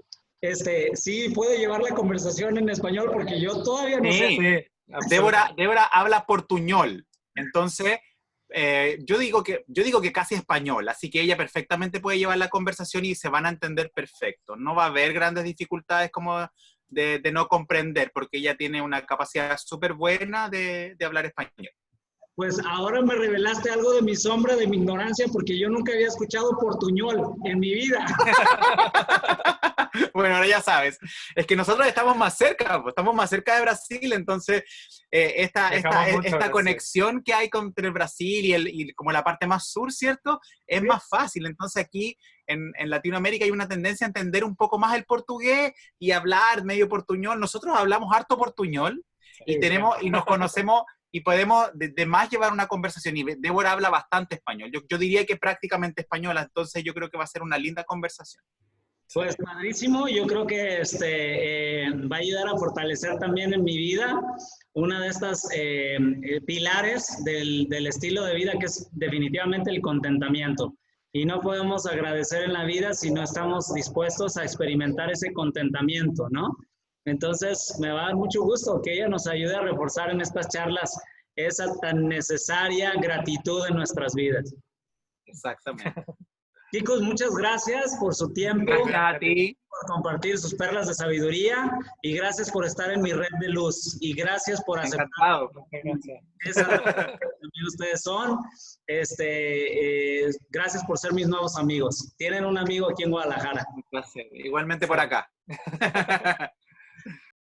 ¿sí puede llevar la conversación en español? Porque yo todavía no sé. Sí, Débora habla portuñol, entonces yo digo que casi español, así que ella perfectamente puede llevar la conversación y se van a entender perfecto. No va a haber grandes dificultades como de no comprender, porque ella tiene una capacidad súper buena de hablar español. Pues ahora me revelaste algo de mi sombra, de mi ignorancia, porque yo nunca había escuchado portuñol en mi vida. Bueno, ahora ya sabes. Es que nosotros estamos más cerca de Brasil, entonces esta conexión que hay entre Brasil y como la parte más sur, ¿cierto? Es más fácil. Entonces aquí en Latinoamérica hay una tendencia a entender un poco más el portugués y hablar medio portuñol. Nosotros hablamos harto portuñol y nos conocemos y podemos de más llevar una conversación. Y Débora habla bastante español. Yo diría que prácticamente española, entonces yo creo que va a ser una linda conversación. Pues padrísimo, yo creo que va a ayudar a fortalecer también en mi vida una de estas pilares del estilo de vida, que es definitivamente el contentamiento. Y no podemos agradecer en la vida si no estamos dispuestos a experimentar ese contentamiento, ¿no? Entonces, me va a dar mucho gusto que ella nos ayude a reforzar en estas charlas esa tan necesaria gratitud en nuestras vidas. Exactamente. Chicos, muchas gracias por su tiempo. Gracias a ti. Por compartir sus perlas de sabiduría y gracias por estar en mi red de luz y gracias por aceptar Encantado. esa red que también ustedes son. Gracias por ser mis nuevos amigos. Tienen un amigo aquí en Guadalajara. Un placer. Igualmente por acá.